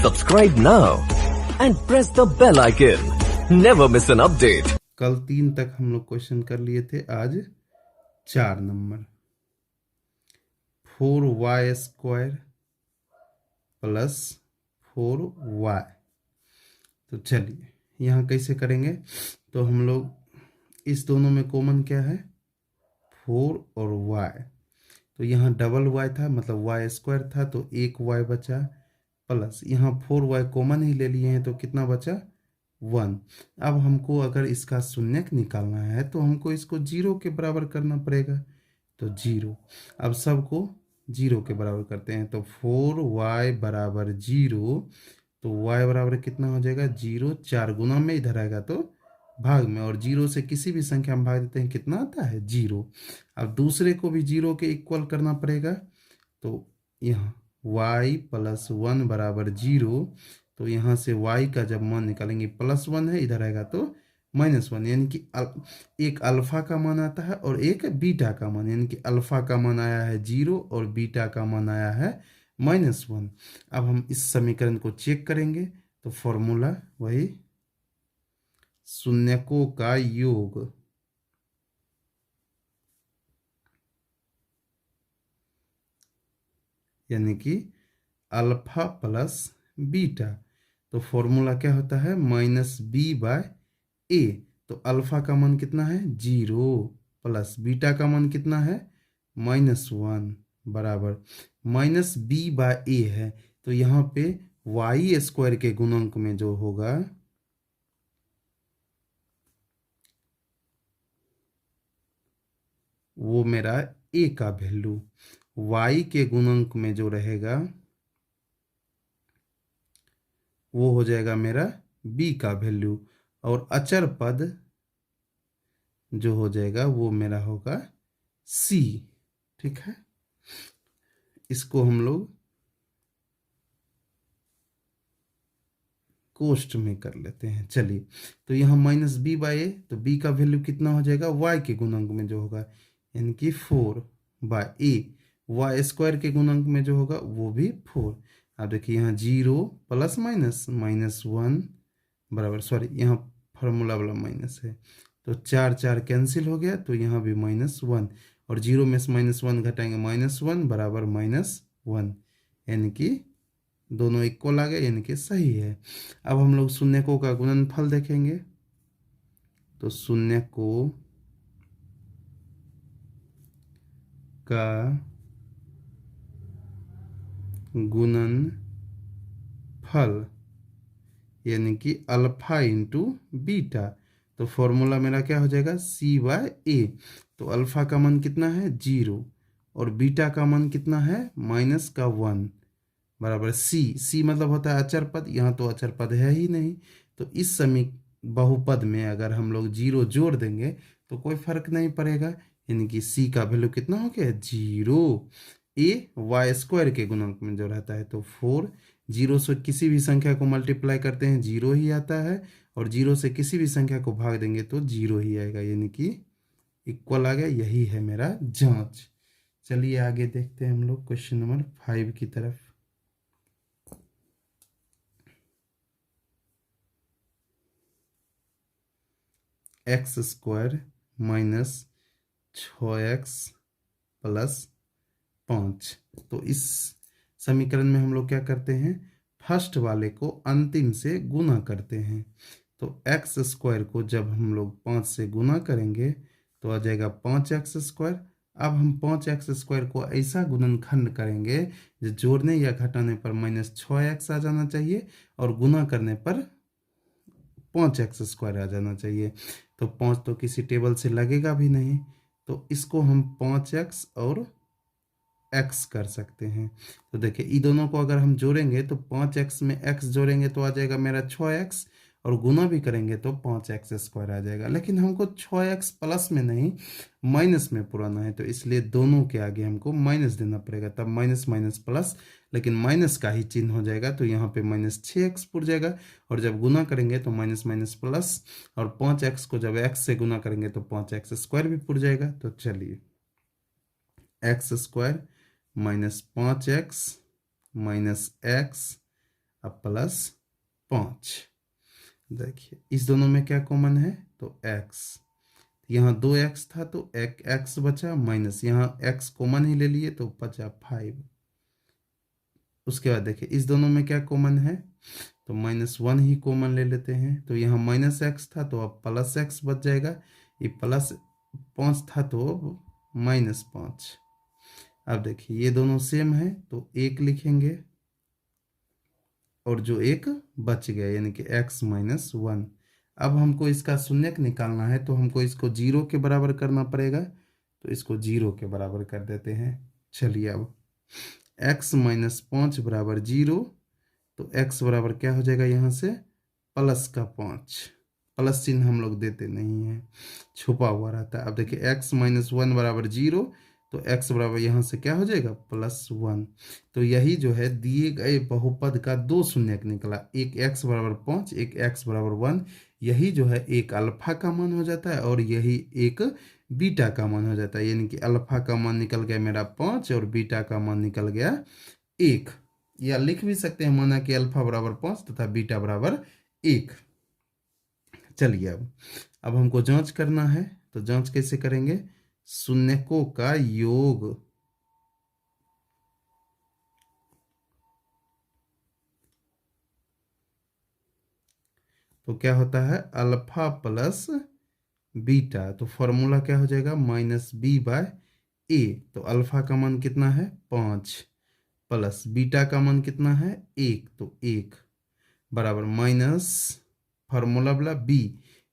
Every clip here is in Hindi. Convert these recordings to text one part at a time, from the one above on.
Subscribe now and press the bell icon. Never miss an update. कल 3 तक हम लोग क्वेश्चन कर लिए थे, आज 4 नंबर। 4y² plus 4y। तो चलिए यहाँ कैसे करेंगे। तो हम लोग इस दोनों में कॉमन क्या है, 4 और y। तो यहाँ डबल y था, मतलब y² था, तो एक y बचा, प्लस यहाँ 4y कॉमन ही ले लिए हैं तो कितना बचा, 1। अब हमको अगर इसका शून्यक निकालना है तो हमको इसको 0 के बराबर करना पड़ेगा। तो 0, अब सबको 0 के बराबर करते हैं। तो 4y बराबर 0, तो y बराबर कितना हो जाएगा, 0। 4 गुना में इधर आएगा तो भाग में, और 0 से किसी भी संख्या में भाग देते हैं, कितना आता है, 0। अब दूसरे को भी 0 के इक्वल करना पड़ेगा। तो यहाँ y प्लस 1 बराबर 0, तो यहाँ से y का जब मान निकालेंगे, +1 है, इधर आएगा तो -1, यानी कि एक अल्फा का मान आता है और एक बीटा का मान, यानी कि अल्फा का मान आया है 0 और बीटा का मान आया है -1। अब हम इस समीकरण को चेक करेंगे तो फॉर्मूला वही शून्यकों का योग, यानी कि अल्फा प्लस बीटा। तो फॉर्मूला क्या होता है, -b/a। तो अल्फा का मान कितना है, 0, प्लस बीटा का मान कितना है, -1, बराबर -b/a है। तो यहाँ पे y² के गुणक में जो होगा वो मेरा a का वैल्यू, y के गुणक में जो रहेगा वो हो जाएगा मेरा b का वैल्यू, और अचर पद जो हो जाएगा वो मेरा होगा c। ठीक है, इसको हम लोग कोष्ठ में कर लेते हैं। चलिए, तो यहाँ -b/a, तो b का वैल्यू कितना हो जाएगा, y के गुणक में जो होगा, यानी कि 4/a। y² के गुणक में जो होगा वो भी 4। अब देखिए यहाँ 0 प्लस माइनस -1 बराबर, सॉरी यहाँ फार्मूला वाला माइनस है, तो 4 4 कैंसिल हो गया, तो यहाँ भी -1, और 0 में से -1 घटाएंगे, -1 बराबर -1, यानी कि दोनों इक्वल आ गए, यानी कि सही है। अब हम लोग शून्यकों का गुणनफल देखेंगे। तो शून्यकों का गुणनफल, यानी कि अल्फा इंटू बीटा। तो फॉर्मूला मेरा क्या हो जाएगा, c/a। तो अल्फा का मान कितना है, 0, और बीटा का मान कितना है, -1, बराबर c मतलब होता है अचर पद, यहाँ तो अचर पद है ही नहीं। तो इस बहुपद में अगर हम लोग 0 जोड़ देंगे तो कोई फर्क नहीं पड़ेगा, यानी कि c का वैल्यू कितना हो गया, 0। a y² के गुणक में जो रहता है, तो 4, 0 से किसी भी संख्या को मल्टीप्लाई करते हैं 0 ही आता है, और 0 से किसी भी संख्या को भाग देंगे तो 0 ही आएगा, यानी कि इक्वल आ गया। यही है मेरा जांच। चलिए आगे देखते हैं हम लोग क्वेश्चन नंबर 5 की तरफ। x² minus 6x plus 5। तो इस समीकरण में हम लोग क्या करते हैं, फर्स्ट वाले को अंतिम से गुना करते हैं। तो x² को जब हम लोग 5 से गुना करेंगे तो आ जाएगा 5x²। अब हम 5x² को ऐसा गुणनखंड करेंगे जो जोड़ने या घटाने पर -6x आ जाना चाहिए, और गुना करने पर 5x² आ जाना चाहिए। तो 5 तो किसी टेबल से लगेगा भी नहीं, तो इसको हम 5x और x कर सकते हैं। तो देखिए ये दोनों को अगर हम जोड़ेंगे तो 5x में x जोड़ेंगे तो आ जाएगा मेरा 6x, और गुना भी करेंगे तो 5x² आ जाएगा। लेकिन हमको 6x प्लस में नहीं, माइनस में पुराना है, तो इसलिए दोनों के आगे हमको माइनस देना पड़ेगा, तब माइनस माइनस प्लस, लेकिन माइनस का ही चिन्ह हो जाएगा, तो यहाँ पे -6x पुर जाएगा, और जब गुना करेंगे तो माइनस माइनस प्लस, और 5x को जब x से गुना करेंगे तो 5x² भी पुर जाएगा। तो चलिए, x² -5x - x अब प्लस 5। देखिए इस दोनों में क्या कॉमन है, तो x, यहाँ 2x था तो एक x बचा, माइनस यहाँ x कॉमन ही ले लिए तो बचा 5। उसके बाद देखिए इस दोनों में क्या कॉमन है, तो -1 ही कॉमन ले लेते हैं, तो यहाँ -x था तो अब +x बच जाएगा, ये +5 था तो -5। अब देखिए ये दोनों सेम है तो 1 लिखेंगे, और जो एक बच गया यानी कि x -1। अब हमको इसका शून्यक निकालना है तो हमको इसको 0 के बराबर करना पड़ेगा, तो इसको 0 के बराबर कर देते हैं। चलिए अब x -5 बराबर 0, तो x बराबर क्या हो जाएगा, यहाँ से +5। प्लस चिन्ह हम लोग देते नहीं हैं, छुपा हुआ रहता है। अब देखिए x -1 बराबर 0, तो x बराबर यहाँ से क्या हो जाएगा, +1। तो यही जो है दिए गए बहुपद का दो शून्यक निकला, एक x बराबर 5, एक x बराबर 1। यही जो है एक अल्फा का मान हो जाता है और यही एक बीटा का मान हो जाता है, यानी कि अल्फा का मान निकल गया मेरा 5 और बीटा का मान निकल गया 1। या लिख भी सकते हैं, माना कि अल्फा बराबर 5 तथा बीटा बराबर 1। चलिए अब हमको जांच करना है, तो जांच कैसे करेंगे, शून्यकों का योग। तो क्या होता है, अल्फा प्लस बीटा, तो फॉर्मूला क्या हो जाएगा, -b/a। तो अल्फा का मान कितना है, 5, प्लस बीटा का मान कितना है, 1, तो 1 बराबर माइनस फार्मूला वाला b,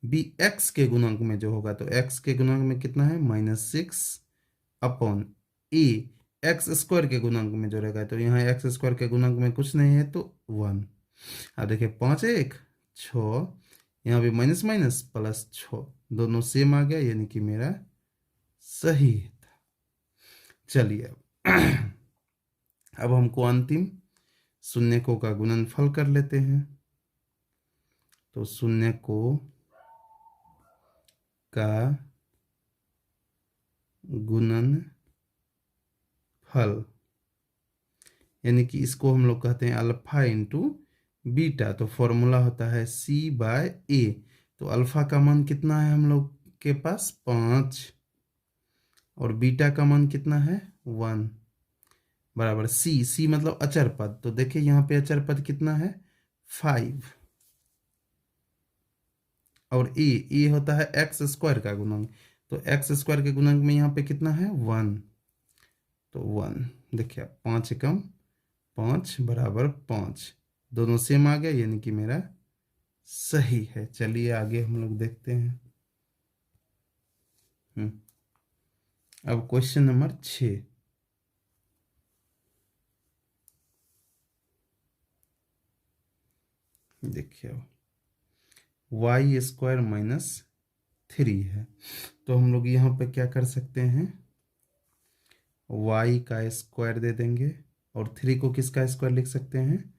b x के गुणांक में जो होगा, तो x के गुणांक में कितना है, -6/a, एक्स स्क्वायर के गुणांक में जो रहेगा, तो यहाँ एक्स स्क्वायर के गुणांक में कुछ नहीं है तो 1। अब देखिए 5 1 6, यहाँ भी माइनस माइनस प्लस 6, दोनों सेम आ गया, यानी कि मेरा सही था। चलिए अब हमको अंतिम शून्यकों का गुणनफल कर लेते हैं। तो शून्यकों का गुणनफल, यानी कि इसको हम लोग कहते हैं अल्फा इंटू बीटा। तो फॉर्मूला होता है c/a। तो अल्फा का मान कितना है हम लोग के पास, 5, और बीटा का मान कितना है, 1, बराबर c मतलब अचर पद। तो देखिए यहाँ पे अचर पद कितना है, 5, और ए होता है एक्स स्क्वायर का गुणांक। तो एक्स स्क्वायर के गुणांक में यहाँ पे कितना है, 1, तो 1। देखिए 5 एकम 5 बराबर 5, दोनों सेम आ गया, यानी कि मेरा सही है। चलिए आगे हम लोग देखते हैं। अब क्वेश्चन नंबर 6। देखिए y² - 3 है, तो हम लोग यहाँ पे क्या कर सकते हैं, y का स्क्वायर दे देंगे, और 3 को किसका स्क्वायर लिख सकते हैं,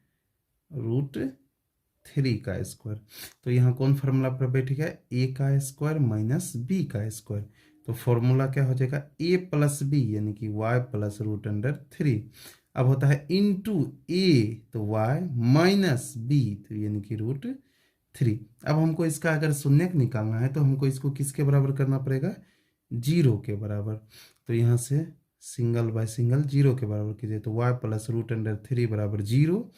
√3 का स्क्वायर। तो यहाँ कौन फार्मूला पर बैठेगा, a का स्क्वायर माइनस b का स्क्वायर। तो फॉर्मूला क्या हो जाएगा, a प्लस b, यानी कि y प्लस √3। अब होता है इंटू a, तो y माइनस b, तो यानी कि √3। अब हमको इसका अगर शून्यक निकालना है तो हमको इसको किसके बराबर करना पड़ेगा, 0 के बराबर। तो यहाँ से सिंगल बाय सिंगल 0 के बराबर कीजिए, तो y प्लस √3 बराबर 0।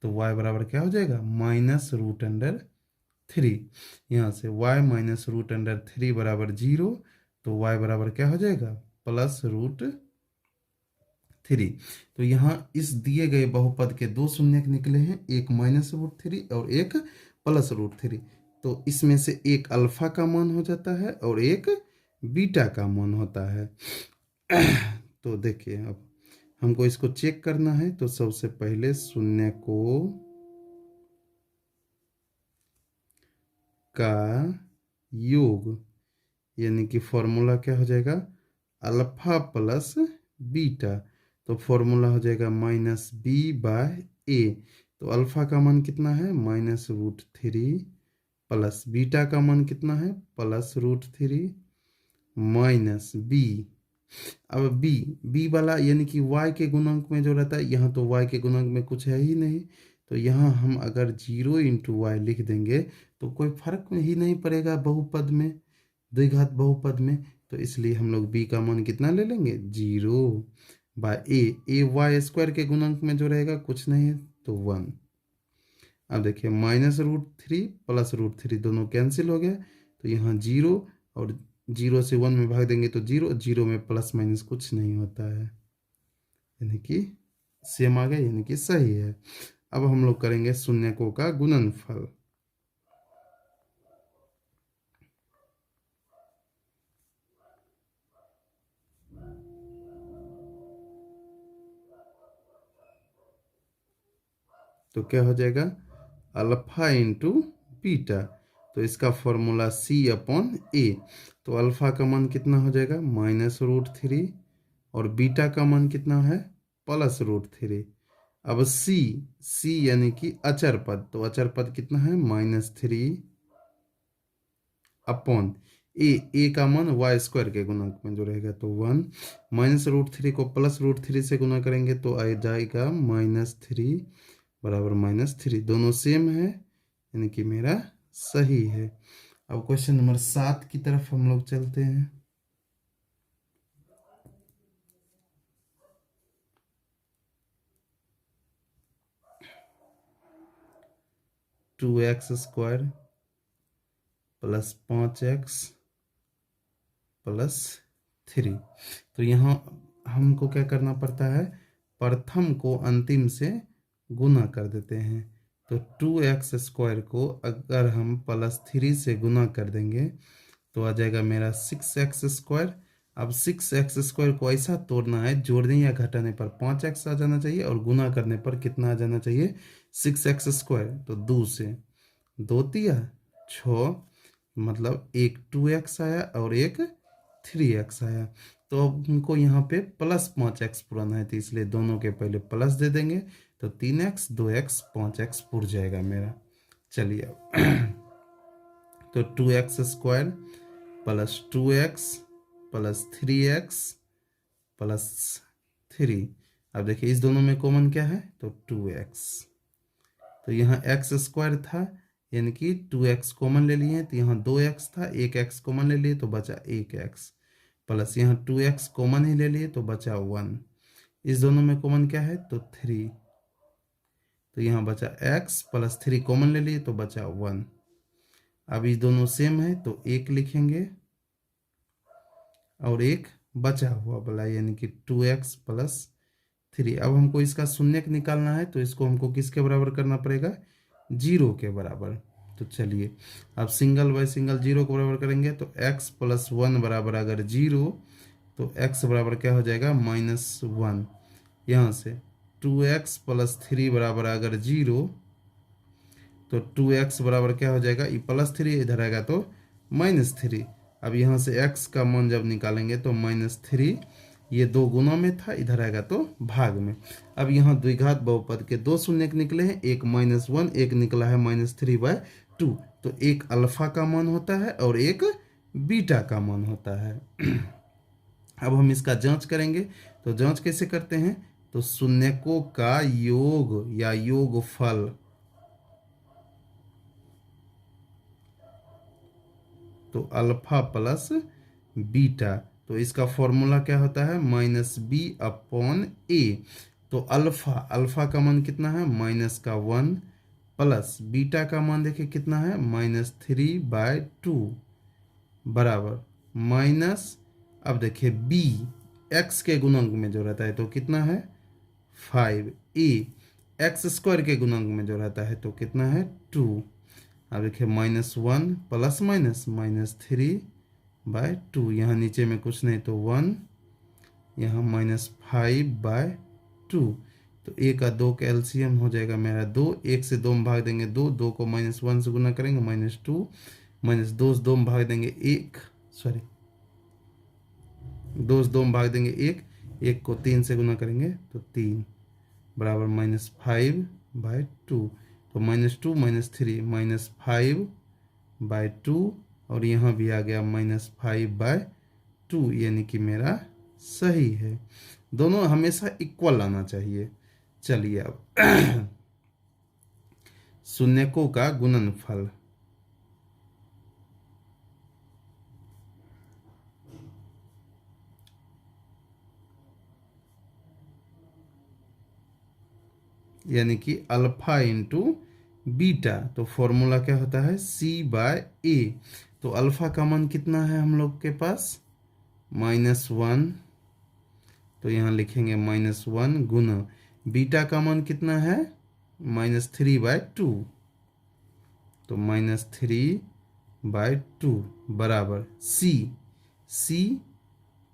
तो y बराबर क्या हो जाएगा, -√3। यहाँ से y माइनस √3 बराबर 0, तो y बराबर क्या हो जाएगा, +√3। तो यहाँ इस दिए गए बहुपद के दो शून्यक निकले हैं, एक -√3 और एक +√3। तो इसमें से एक अल्फा का मान हो जाता है और एक बीटा का मान होता है। तो देखिए अब हमको इसको चेक करना है, तो सबसे पहले शून्यकों का योग, यानी कि फॉर्मूला क्या हो जाएगा, अल्फा प्लस बीटा। तो फॉर्मूला हो जाएगा -b/a। तो अल्फा का मान कितना है, -√3, प्लस बीटा का मान कितना है, +√3 माइनस b। अब b वाला यानी कि y के गुणांक में जो रहता है, यहाँ तो y के गुणांक में कुछ है ही नहीं, तो यहाँ हम अगर 0 × y लिख देंगे तो कोई फर्क ही नहीं पड़ेगा बहुपद में, द्विघात बहुपद में। तो इसलिए हम लोग b का मान कितना ले लेंगे, 0/a वाई स्क्वायर के गुणांक में जो रहेगा कुछ नहीं है तो 1। अब देखिए -√3 +√3 दोनों कैंसिल हो गया, तो यहाँ 0 और 0 से 1 में भाग देंगे तो 0, 0 में प्लस माइनस कुछ नहीं होता है, यानी कि सेम आ गया, यानी कि सही है। अब हम लोग करेंगे शून्यकों का गुणनफल। तो क्या हो जाएगा, अल्फा इंटू बीटा, तो इसका फॉर्मूला C/A। तो अल्फा का मान कितना हो जाएगा, -√3, और बीटा का मान कितना है, +√3। अब C यानी कि अचर पद, तो अचर पद कितना है, -3/A का मान वाई स्क्वायर के गुणक में जो रहेगा तो 1, -√3 को +√3 से गुना करेंगे तो आ जाएगा -3 बराबर -3, दोनों सेम है, यानी कि मेरा सही है। अब क्वेश्चन नंबर 7 की तरफ हम लोग चलते हैं। (2x² + 5x + 3), तो यहाँ हमको क्या करना पड़ता है, प्रथम को अंतिम से गुना कर देते हैं। तो 2x² को अगर हम +3 से गुना कर देंगे तो आ जाएगा मेरा 6x²। अब 6x² को ऐसा तोड़ना है, जोड़ने या घटाने पर 5x आ जाना चाहिए और गुना करने पर कितना आ जाना चाहिए, 6x²। तो 2 से 2 तिया 6, मतलब एक 2x आया और एक 3x आया। तो अब हमको यहाँ पे +5x पुराना है, तो इसलिए दोनों के पहले प्लस दे देंगे, तो 3x 2x 5x पुर जाएगा मेरा। चलिए अब तो 2x² + 2x + 3x + 3। अब देखिए इस दोनों में कॉमन क्या है, तो 2x, तो यहाँ x² था, यानी कि 2x कॉमन ले लिए, तो यहाँ 2x था, एक x कॉमन ले लिए तो बचा 1x, प्लस यहाँ 2x कॉमन ही ले लिए तो बचा 1। इस दोनों में कॉमन क्या है, तो 3, तो यहाँ बचा x + 3 कॉमन ले लिए तो बचा 1। अब ये दोनों सेम है तो एक लिखेंगे और एक बचा हुआ वाला, यानी कि 2x + 3। अब हमको इसका शून्यक निकालना है, तो इसको हमको किसके बराबर करना पड़ेगा, 0 के बराबर। तो चलिए अब सिंगल बाय सिंगल 0 को बराबर करेंगे, तो x + 1 बराबर अगर 0, तो x बराबर क्या हो जाएगा, -1। यहाँ से 2x + 3 बराबर अगर 0, तो 2x बराबर क्या हो जाएगा, ये +3 इधर आएगा तो -3। अब यहाँ से x का मान जब निकालेंगे तो -3, ये दो गुना में था, इधर आएगा तो भाग में। अब यहाँ द्विघात बहुपद के दो शून्यक निकले हैं, एक -1, एक निकला है -3/2। तो एक अल्फा का मान होता है और एक बीटा का मान होता है। अब हम इसका जांच करेंगे, तो जांच कैसे करते हैं, तो शून्यकों का योग या योगफल, तो अल्फा प्लस बीटा, तो इसका फॉर्मूला क्या होता है, -b/a। तो अल्फा का मान कितना है, -1, प्लस बीटा का मान देखिए कितना है, -3/2 बराबर माइनस, अब देखिए b x के गुणांक में जो रहता है तो कितना है 5a, x² के गुणांक में जो रहता है तो कितना है 2। अब देखिए -1 प्लस माइनस -3/2, यहाँ नीचे में कुछ नहीं तो 1, यहाँ -5/2। तो a का 2 का एलसीएम हो जाएगा मेरा 2, 1 से 2 में भाग देंगे 2, 2 को -1 से गुना करेंगे -2, -2 से 2 में भाग देंगे 1, सॉरी 2 से 2 में भाग देंगे 1, 1 को 3 से गुना करेंगे तो 3 बराबर -5/2। तो -2 -3 -5/2, और यहाँ भी आ गया -5/2, यानी कि मेरा सही है। दोनों हमेशा इक्वल आना चाहिए। चलिए अब शून्यकों का गुणनफल। यानी कि अल्फा इंटू बीटा। तो फॉर्मूला क्या होता है, C/A। तो अल्फा का मान कितना है हम लोग के पास, -1। तो यहाँ लिखेंगे -1 गुना बीटा का मान कितना है, -3/2। तो -3/2 बराबर C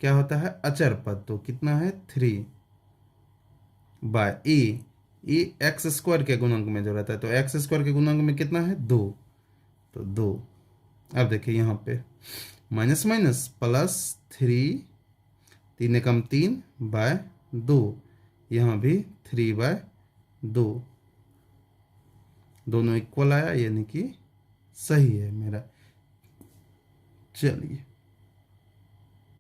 क्या होता है, अचर पद। तो कितना है, 3/A। ए एक्स स्क्वायर के गुणांक में जो रहता है, तो एक्स स्क्वायर के गुणांक में कितना है, 2। तो 2। अब देखिए यहाँ पे माइनस माइनस प्लस 3, 3 एकम 3/2। यहाँ भी 3/2। दोनों इक्वल आया, यानी कि सही है मेरा। चलिए।